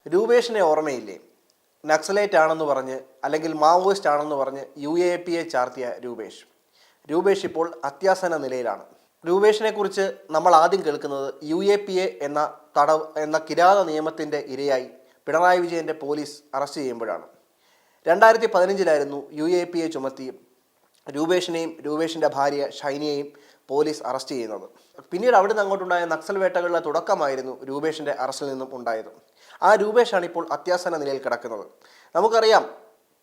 രൂപേഷിനെ ഓർമ്മയില്ലേ? നക്സലൈറ്റ് ആണെന്ന് പറഞ്ഞ് അല്ലെങ്കിൽ മാവോയിസ്റ്റ് ആണെന്ന് പറഞ്ഞ് UAPA ചാർത്തിയ രൂപേഷ് ഇപ്പോൾ അത്യാസന്ന നിലയിലാണ്. രൂപേഷിനെ കുറിച്ച് നമ്മൾ ആദ്യം കേൾക്കുന്നത് UAPA എന്ന കിരാത നിയമത്തിൻ്റെ ഇരയായി പിണറായി വിജയൻ്റെ പോലീസ് അറസ്റ്റ് ചെയ്യുമ്പോഴാണ്. 2015 UAPA ചുമത്തി രൂപേഷിനെയും രൂപേഷിൻ്റെ ഭാര്യ ഷൈനിയെയും പോലീസ് അറസ്റ്റ് ചെയ്യുന്നത്. പിന്നീട് അവിടെ നിന്ന് അങ്ങോട്ടുണ്ടായ നക്സൽ വേട്ടകളുടെ തുടക്കമായിരുന്നു രൂപേഷിൻ്റെ അറസ്റ്റിൽ നിന്നും ഉണ്ടായത്. ആ രൂപേഷാണ് ഇപ്പോൾ അത്യാസന്ന നിലയിൽ കിടക്കുന്നത്. നമുക്കറിയാം,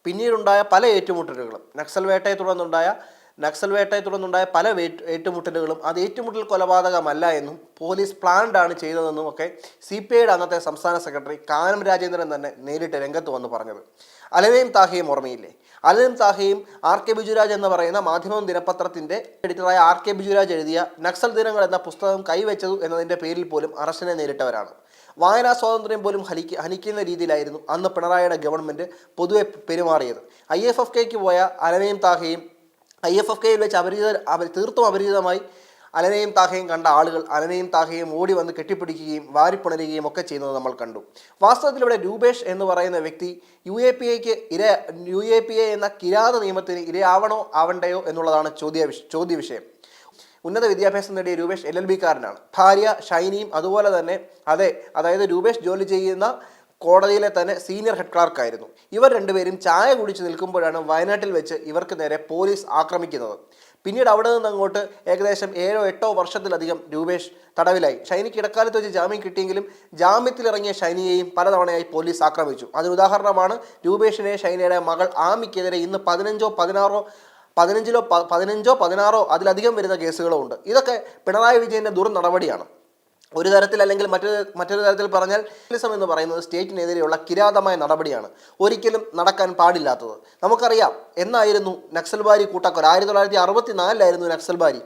പിന്നീടുണ്ടായ പല ഏറ്റുമുട്ടലുകളും നക്സൽ വേട്ടയെ തുടർന്നുണ്ടായ പല ഏറ്റുമുട്ടലുകളും അത് ഏറ്റുമുട്ടൽ കൊലപാതകമല്ല എന്നും പോലീസ് പ്ലാൻഡ് ആണ് ചെയ്തതെന്നും ഒക്കെ CPIയുടെ അന്നത്തെ സംസ്ഥാന സെക്രട്ടറി കാനം രാജേന്ദ്രൻ തന്നെ നേരിട്ട് രംഗത്ത് വന്ന് പറഞ്ഞത്. അലനെയും താഹയും ഓർമ്മയില്ലേ? അലനും താഹയും RK ബിജുരാജ് എന്ന് പറയുന്ന മാധ്യമം ദിനപത്രത്തിൻ്റെ എഡിറ്ററായ RK ബിജുരാജ് എഴുതിയ നക്സൽ ദിനങ്ങൾ എന്ന പുസ്തകം കൈവച്ചതു എന്നതിൻ്റെ പേരിൽ പോലും അറസ്റ്റിനെ നേരിട്ടവരാണ്. വായനാ സ്വാതന്ത്ര്യം പോലും ഹനിക്കുന്ന രീതിയിലായിരുന്നു അന്ന് പിണറായിയുടെ ഗവൺമെൻറ് പൊതുവെ പെരുമാറിയത്. IFFKക്ക് പോയ അലനെയും താഹയും IFFKയിൽ വെച്ച് തീർത്തും അപരിചിതമായി അലനെയും താഹയും കണ്ട ആളുകൾ അലനെയും താഹയും ഓടി വന്ന് കെട്ടിപ്പിടിക്കുകയും വാരിപ്പുണരുകയും ഒക്കെ ചെയ്യുന്നത് നമ്മൾ കണ്ടു. വാസ്തവത്തിൽ ഇവിടെ രൂപേഷ് എന്ന് പറയുന്ന വ്യക്തി UAPA എന്ന കിരാത നിയമത്തിന് ഇരയാവണോ ആവണ്ടയോ എന്നുള്ളതാണ് ചോദ്യ വിഷയം. ഉന്നത വിദ്യാഭ്യാസം നേടിയ രൂപേഷ് LLB-കാരനാണ്. ഭാര്യ ഷൈനിയും അതുപോലെ തന്നെ അതായത് രൂപേഷ് ജോലി ചെയ്യുന്ന കോടതിയിലെ തന്നെ സീനിയർ ഹെഡ് ക്ലാർക്കായിരുന്നു. ഇവർ രണ്ടുപേരും ചായ കുടിച്ച് നിൽക്കുമ്പോഴാണ് വയനാട്ടിൽ വെച്ച് ഇവർക്ക് നേരെ പോലീസ് ആക്രമിക്കുന്നത്. പിന്നീട് അവിടെ നിന്ന് അങ്ങോട്ട് ഏകദേശം 7-8 വർഷത്തിലധികം രൂപേഷ് തടവിലായി. ഷൈനിക്ക് ഇടക്കാലത്ത് വെച്ച് ജാമ്യം കിട്ടിയെങ്കിലും ജാമ്യത്തിലിറങ്ങിയ ഷൈനിയെയും പലതവണയായി പോലീസ് ആക്രമിച്ചു. അതിന് ഉദാഹരണമാണ് രൂപേഷിനെ ഷൈനയുടെ മകൾ ആമിക്കെതിരെ ഇന്ന് 15-16 അതിലധികം വരുന്ന കേസുകളും ഉണ്ട്. ഇതൊക്കെ പിണറായി വിജയൻ്റെ നടപടിയാണ്. ഒരു തരത്തിൽ അല്ലെങ്കിൽ മറ്റൊരു തരത്തിൽ പറഞ്ഞാൽ ഫാസിസം എന്ന് പറയുന്നത് സ്റ്റേറ്റിനെതിരെയുള്ള കിരാതമായ നടപടിയാണ്, ഒരിക്കലും നടക്കാൻ പാടില്ലാത്തത്. നമുക്കറിയാം, എന്നായിരുന്നു നക്സൽബാരി കൂട്ടക്കൊല? 1964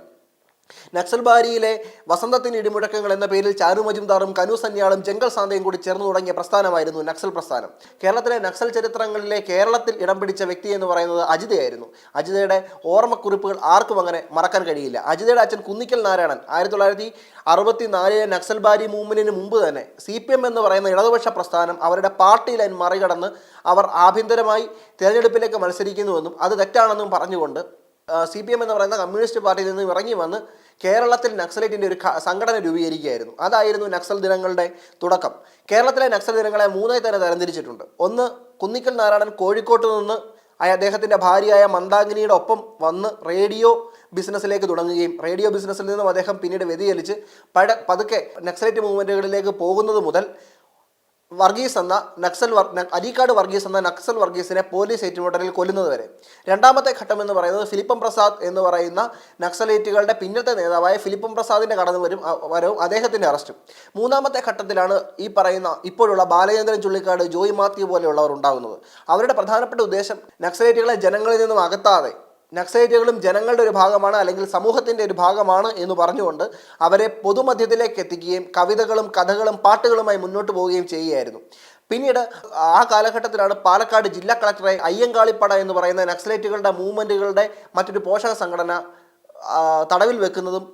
നക്സൽബാരിയിലെ വസന്തത്തിന് ഇടിമുഴക്കങ്ങൾ എന്ന പേരിൽ ചാരു മജുംദാറും കനു സന്യാളും ജംഗൽ സാന്തയും കൂടി ചേർന്ന് തുടങ്ങിയ പ്രസ്ഥാനമായിരുന്നു നക്സൽ പ്രസ്ഥാനം. കേരളത്തിലെ നക്സൽ ചരിത്രങ്ങളിലെ കേരളത്തിൽ ഇടം പിടിച്ച വ്യക്തി എന്ന് പറയുന്നത് അജിതയായിരുന്നു. അജിതയുടെ ഓർമ്മക്കുറിപ്പുകൾ ആർക്കും അങ്ങനെ മറക്കാൻ കഴിയില്ല. അജിതയുടെ അച്ഛൻ കുന്നിക്കൽ നാരായണൻ 1964 നക്സൽബാരി മൂവ്മെന്റിന് മുമ്പ് തന്നെ CPM എന്ന് പറയുന്ന ഇടതുപക്ഷ പ്രസ്ഥാനം അവരുടെ പാർട്ടി ലൈൻ മറികടന്ന് അവർ ആഭ്യന്തരമായി തിരഞ്ഞെടുപ്പിലേക്ക് മത്സരിക്കുന്നുവെന്നും അത് തെറ്റാണെന്നും പറഞ്ഞുകൊണ്ട് CPM എന്ന് പറയുന്ന കമ്മ്യൂണിസ്റ്റ് പാർട്ടിയിൽ നിന്ന് ഇറങ്ങി വന്ന് കേരളത്തിൽ നക്സലൈറ്റിൻ്റെ ഒരു സംഘടന രൂപീകരിക്കുകയായിരുന്നു. അതായിരുന്നു നക്സൽ ദിനങ്ങളുടെ തുടക്കം. കേരളത്തിലെ നക്സൽ ദിനങ്ങളെ 3 തന്നെ തരംതിരിച്ചിട്ടുണ്ട്. ഒന്ന്, കുന്നിക്കൽ നാരായണൻ കോഴിക്കോട്ട് നിന്ന് അദ്ദേഹത്തിൻ്റെ ഭാര്യയായ മന്ദാകിനിയുടെ ഒപ്പം വന്ന് റേഡിയോ ബിസിനസ്സിലേക്ക് തുടങ്ങുകയും റേഡിയോ ബിസിനസ്സിൽ നിന്നും അദ്ദേഹം പിന്നീട് വ്യതിചലിച്ച് പതുക്കെ നക്സലൈറ്റ് മൂവ്മെൻറ്റുകളിലേക്ക് പോകുന്നത് മുതൽ അരീക്കാട് വർഗീസ് എന്ന നക്സൽ വർഗീസിനെ പോലീസ് ഏറ്റുമുട്ടലിൽ കൊല്ലുന്നത് വരെ. രണ്ടാമത്തെ ഘട്ടം എന്ന് പറയുന്നത് ഫിലിപ്പം പ്രസാദ് എന്ന് പറയുന്ന നക്സലൈറ്റുകളുടെ പിന്നത്തെ നേതാവായ ഫിലിപ്പം പ്രസാദിൻ്റെ വരവും അദ്ദേഹത്തിൻ്റെ അറസ്റ്റും. മൂന്നാമത്തെ ഘട്ടത്തിലാണ് ഈ പറയുന്ന ഇപ്പോഴുള്ള ബാലചന്ദ്രൻ ചുള്ളിക്കാട്, ജോയ് മാത്യു പോലെയുള്ളവർ ഉണ്ടാകുന്നത്. അവരുടെ പ്രധാനപ്പെട്ട ഉദ്ദേശം നക്സലൈറ്റുകളെ ജനങ്ങളിൽ നിന്നും അകത്താതെ നക്സലൈറ്റുകളും ജനങ്ങളുടെ ഒരു ഭാഗമാണ് അല്ലെങ്കിൽ സമൂഹത്തിൻ്റെ ഒരു ഭാഗമാണ് എന്ന് പറഞ്ഞുകൊണ്ട് അവരെ പൊതുമധ്യത്തിലേക്ക് എത്തിക്കുകയും കവിതകളും കഥകളും പാട്ടുകളുമായി മുന്നോട്ട് പോവുകയും ചെയ്യുകയായിരുന്നു. പിന്നീട് ആ കാലഘട്ടത്തിലാണ് പാലക്കാട് ജില്ലാ കളക്ടറെ അയ്യങ്കാളിപ്പട എന്ന് പറയുന്ന നക്സലൈറ്റുകളുടെ മൂവ്മെൻറ്റുകളുടെ മറ്റൊരു പോഷക സംഘടന തടവിൽ വെക്കുന്നതും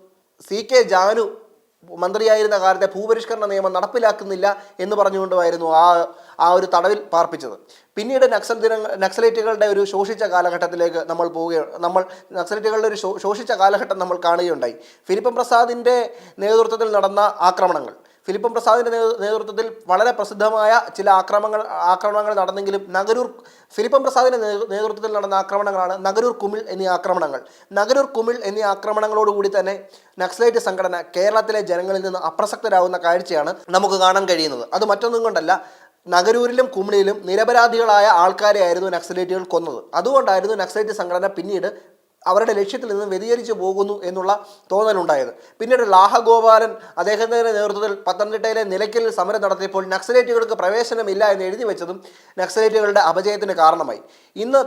CK ജാനു മന്ത്രിയായിരുന്ന കാലത്തെ ഭൂപരിഷ്കരണ നിയമം നടപ്പിലാക്കുന്നില്ല എന്ന് പറഞ്ഞുകൊണ്ടുമായിരുന്നു ആ ഒരു തടവിൽ പാർപ്പിച്ചത്. പിന്നീട് നക്സലൈറ്റുകളുടെ ഒരു ശോഷിച്ച കാലഘട്ടത്തിലേക്ക് നക്സലൈറ്റുകളുടെ ഒരു ശോഷിച്ച കാലഘട്ടം നമ്മൾ കാണുകയുണ്ടായി. ഫിലിപ്പം പ്രസാദിൻ്റെ നേതൃത്വത്തിൽ നടന്ന ആക്രമണങ്ങൾ, ഫിലിപ്പം പ്രസാദിൻ്റെ നേതൃത്വത്തിൽ വളരെ പ്രസിദ്ധമായ ചില ആക്രമണങ്ങൾ നടന്നെങ്കിലും ഫിലിപ്പം പ്രസാദിൻ്റെ നേതൃത്വത്തിൽ നടന്ന ആക്രമണങ്ങളാണ് നഗരൂർ കുമിൾ എന്നീ ആക്രമണങ്ങളോടുകൂടി തന്നെ നക്സലൈറ്റ് സംഘടന കേരളത്തിലെ ജനങ്ങളിൽ നിന്ന് അപ്രസക്തരാകുന്ന കാഴ്ചയാണ് നമുക്ക് കാണാൻ കഴിയുന്നത്. അത് മറ്റൊന്നും കൊണ്ടല്ല, നഗരൂരിലും കുമിളിയിലും നിരപരാധികളായ ആൾക്കാരെ ആയിരുന്നു നക്സലൈറ്റുകൾ കൊന്നത്. അതുകൊണ്ടായിരുന്നു നക്സലൈറ്റ് സംഘടന പിന്നീട് അവരുടെ ലക്ഷ്യത്തിൽ നിന്ന് വ്യതിചലിച്ചു പോകുന്നു എന്നുള്ള തോന്നലുണ്ടായത്. പിന്നീട് ലാഹഗോപാലൻ അദ്ദേഹത്തിൻ്റെ നേതൃത്വത്തിൽ പത്തനംതിട്ടയിലെ നിലയ്ക്കലിൽ സമരം നടത്തിയപ്പോൾ നക്സലൈറ്റുകൾക്ക് പ്രവേശനമില്ല എന്ന് എഴുതി വെച്ചതും നക്സലൈറ്റുകളുടെ അപജയത്തിന് കാരണമായി. ഇന്ന്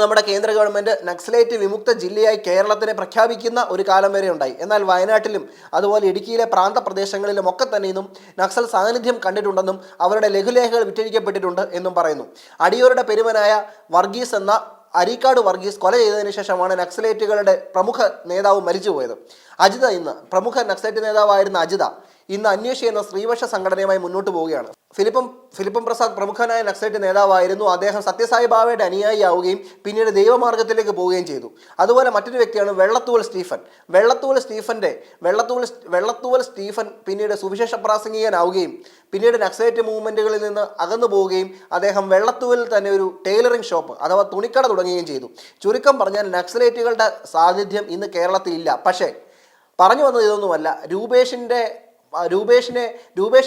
നമ്മുടെ കേന്ദ്ര ഗവൺമെൻറ് നക്സലൈറ്റ് വിമുക്ത ജില്ലയായി കേരളത്തിനെ പ്രഖ്യാപിക്കുന്ന ഒരു കാലം വരെ ഉണ്ടായി. എന്നാൽ വയനാട്ടിലും അതുപോലെ ഇടുക്കിയിലെ പ്രാന്തപ്രദേശങ്ങളിലും ഒക്കെ തന്നെ ഇന്നും നക്സൽ സാന്നിധ്യം കണ്ടിട്ടുണ്ടെന്നും അവരുടെ ലഘുലേഖകൾ വിറ്റഴിക്കപ്പെട്ടിട്ടുണ്ട് എന്നും പറയുന്നു. അടിയോരുടെ പെരുമനായ അരീക്കാട് വർഗീസ് കൊല ചെയ്തതിനു ശേഷമാണ് നക്സലൈറ്റുകളുടെ പ്രമുഖ നേതാവ് മരിച്ചുപോയത്. പ്രമുഖ നക്സലൈറ്റ് നേതാവായിരുന്ന അജിത ഇന്ന് അന്വേഷി എന്ന സ്ത്രീപക്ഷ സംഘടനയുമായി മുന്നോട്ട് പോവുകയാണ്. ഫിലിപ്പം പ്രസാദ് പ്രമുഖനായ നക്സലൈറ്റ് നേതാവായിരുന്നു. അദ്ദേഹം സത്യസായി ബാബയുടെ അനുയായിയാവുകയും പിന്നീട് ദൈവമാർഗത്തിലേക്ക് പോവുകയും ചെയ്തു. അതുപോലെ മറ്റൊരു വ്യക്തിയാണ് വെള്ളത്തൂവൽ സ്റ്റീഫൻ. വെള്ളത്തൂവൽ സ്റ്റീഫൻ പിന്നീട് സുവിശേഷ പ്രാസംഗികനാവുകയും പിന്നീട് നക്സലൈറ്റ് മൂവ്മെൻറ്റുകളിൽ നിന്ന് അകന്നു പോവുകയും അദ്ദേഹം വെള്ളത്തൂവലിൽ തന്നെ ഒരു ടൈലറിംഗ് ഷോപ്പ് അഥവാ തുണിക്കട തുടങ്ങുകയും ചെയ്തു. ചുരുക്കം പറഞ്ഞാൽ നക്സലൈറ്റുകളുടെ സാന്നിധ്യം ഇന്ന് കേരളത്തിലില്ല. പക്ഷേ പറഞ്ഞു വന്നത് ഇതൊന്നുമല്ല. രൂപേഷ്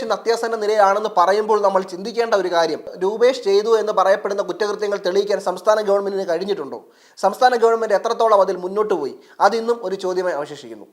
ഇന്ന് അത്യാസന്ന നിലയാണെന്ന് പറയുമ്പോൾ നമ്മൾ ചിന്തിക്കേണ്ട ഒരു കാര്യം, രൂപേഷ് ചെയ്തു എന്ന് പറയപ്പെടുന്ന കുറ്റകൃത്യങ്ങൾ തെളിയിക്കാൻ സംസ്ഥാന ഗവൺമെൻറ്റിന് കഴിഞ്ഞിട്ടുണ്ടോ? സംസ്ഥാന ഗവൺമെൻറ് എത്രത്തോളം അതിൽ മുന്നോട്ട് പോയി? അതിന്നും ഒരു ചോദ്യമായി അവശേഷിക്കുന്നു.